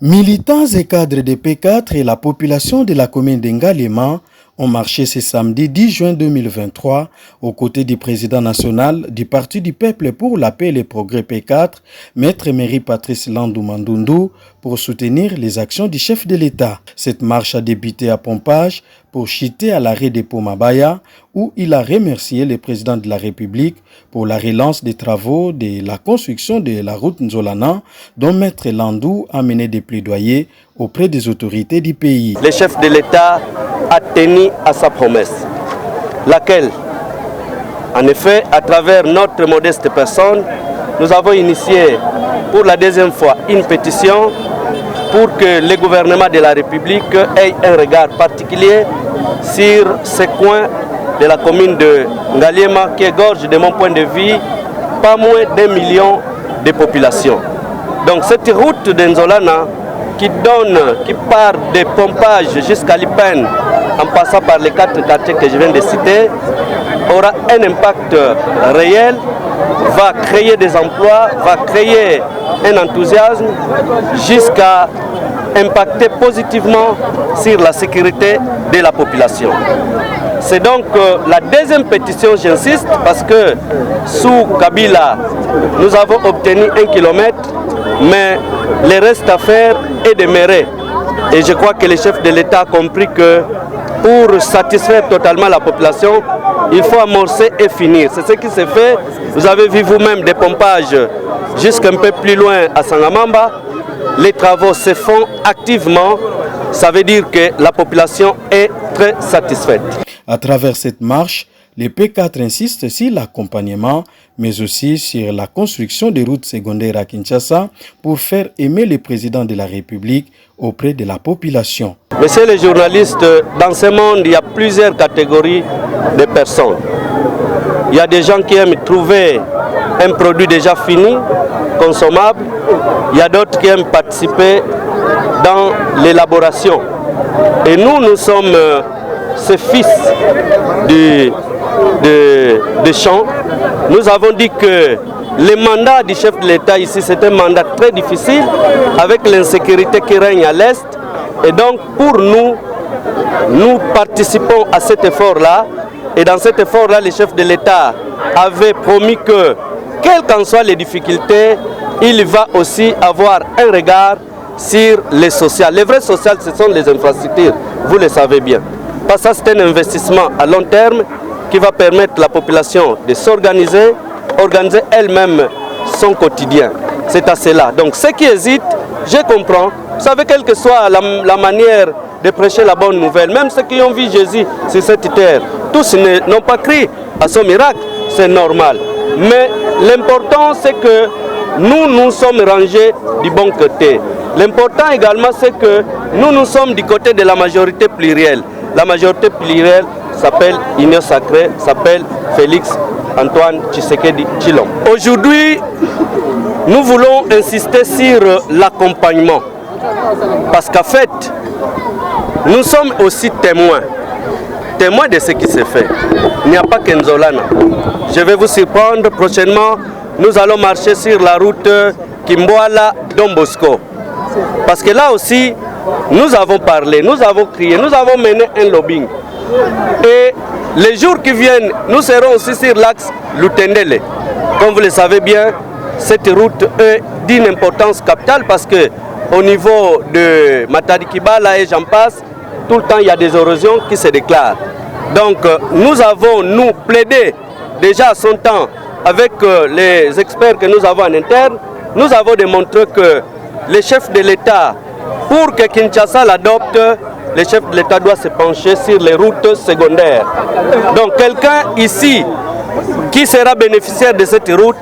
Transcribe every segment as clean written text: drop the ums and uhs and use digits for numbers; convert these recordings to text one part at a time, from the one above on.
Militants et cadres de P4 et la population de la commune d'Ngalema ont marché ce samedi 10 juin 2023 aux côtés du président national du Parti du Peuple pour la paix et le progrès P4, Maître Emery Patrice Landou Mandundu, pour soutenir les actions du chef de l'État. Cette marche a débuté à Pompage pour chuter à l'arrêt de Pomabaya, où il a remercié le président de la République pour la relance des travaux de la construction de la route Nzolana, dont Maître Landou a mené des plaidoyers auprès des autorités du pays. Le chef de l'État a tenu à sa promesse, laquelle, en effet, à travers notre modeste personne, nous avons initié pour la deuxième fois une pétition pour que le gouvernement de la République ait un regard particulier sur ce coin de la commune de Ngalema qui égorge, de mon point de vue, pas moins d'1 million de population. Donc cette route de Nzolana qui part de Pompage jusqu'à Lipen, en passant par les 4 quartiers que je viens de citer, aura un impact réel, va créer des emplois, va créer un enthousiasme jusqu'à impacter positivement sur la sécurité de la population. C'est donc la deuxième pétition, j'insiste, parce que sous Kabila, nous avons obtenu 1 kilomètre, mais le reste à faire est demeuré. Et je crois que le chef de l'État a compris que pour satisfaire totalement la population, il faut amorcer et finir. C'est ce qui s'est fait. Vous avez vu vous-même des pompages jusqu'un peu plus loin à Sangamamba. Les travaux se font activement. Ça veut dire que la population est très satisfaite. À travers cette marche, les P4 insistent sur l'accompagnement, mais aussi sur la construction des routes secondaires à Kinshasa pour faire aimer le président de la République auprès de la population. Messieurs les journalistes, dans ce monde, il y a plusieurs catégories de personnes. Il y a des gens qui aiment trouver un produit déjà fini, consommable. Il y a d'autres qui aiment participer dans l'élaboration. Et nous sommes ces fils de champs. Nous avons dit que le mandat du chef de l'État ici, c'est un mandat très difficile avec l'insécurité qui règne à l'Est. Et donc pour nous participons à cet effort-là. Et dans cet effort-là, le chef de l'État avait promis que, quelles qu'en soient les difficultés, il va aussi avoir un regard sur les social. Les vrais social, ce sont les infrastructures, vous le savez bien. Parce que ça, c'est un investissement à long terme qui va permettre à la population de s'organiser, organiser elle-même son quotidien. C'est à cela. Donc ceux qui hésitent, je comprends. Vous savez, quelle que soit la manière de prêcher la bonne nouvelle, même ceux qui ont vu Jésus sur cette terre, tous n'ont pas crié à son miracle, c'est normal. Mais l'important, c'est que nous sommes rangés du bon côté. L'important également, c'est que nous sommes du côté de la majorité plurielle. La majorité plurielle s'appelle Union Sacrée, s'appelle Félix Antoine Tshisekedi Tshilombo. Aujourd'hui, nous voulons insister sur l'accompagnement. Parce qu'en fait, nous sommes aussi témoins de ce qui s'est fait. Il n'y a pas que Nzolana. Je vais vous surprendre prochainement. Nous allons marcher sur la route Kimboala-Don Bosco. Parce que là aussi, nous avons parlé, nous avons crié, nous avons mené un lobbying. Et les jours qui viennent, nous serons aussi sur l'axe Lutendele. Comme vous le savez bien, cette route est d'une importance capitale parce que au niveau de Matadi-Kibala et j'en passe, tout le temps il y a des érosions qui se déclarent. Donc nous avons plaidé déjà à son temps avec les experts que nous avons en interne. Nous avons démontré que le chef de l'État, pour que Kinshasa l'adopte, le chef de l'État doit se pencher sur les routes secondaires. Donc quelqu'un ici qui sera bénéficiaire de cette route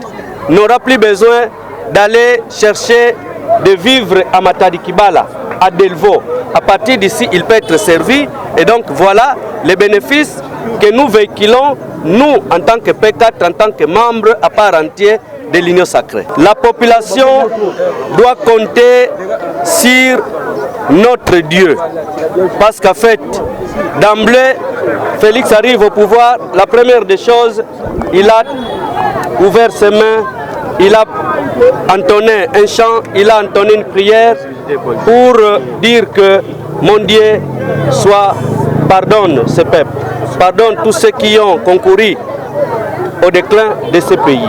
n'aura plus besoin d'aller chercher de vivre à Matadi-Kibala, à Delvaux. À partir d'ici, il peut être servi. Et donc voilà les bénéfices que nous véhiculons, nous en tant que P4, en tant que membres à part entière de l'Union Sacrée. La population doit compter sur notre Dieu. Parce qu'en fait, d'emblée, Félix arrive au pouvoir. La première des choses, il a ouvert ses mains il a entonné un chant, il a entonné une prière pour dire que mon Dieu pardonne ce peuple, pardonne tous ceux qui ont concouru au déclin de ce pays.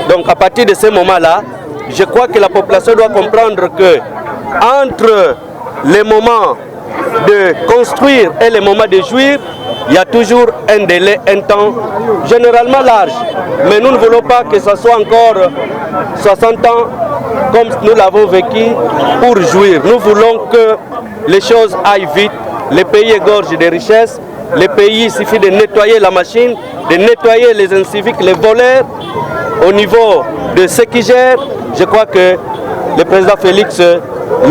Donc à partir de ce moment-là, je crois que la population doit comprendre que entre les moments de construire et les moments de jouir, il y a toujours un délai, un temps généralement large. Mais nous ne voulons pas que ce soit encore 60 ans comme nous l'avons vécu pour jouir. Nous voulons que les choses aillent vite, le pays égorge des richesses, le pays, il suffit de nettoyer la machine, de nettoyer les inciviques, les voleurs. Au niveau de ceux qui gèrent, je crois que le président Félix,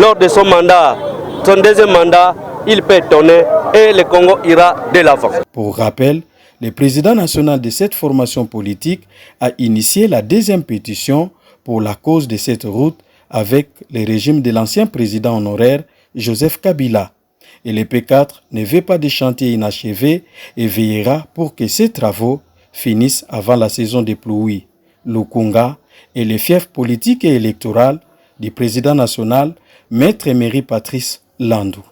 lors de son mandat, son deuxième mandat, il peut étonner et le Congo ira de l'avant. Pour rappel, le président national de cette formation politique a initié la deuxième pétition pour la cause de cette route avec le régime de l'ancien président honoraire Joseph Kabila. Et le P4 ne veut pas de chantier inachevé et veillera pour que ces travaux finissent avant la saison des pluies. Lukunga est le fief politique et électoral du président national, Maître Emery Patrice Landou.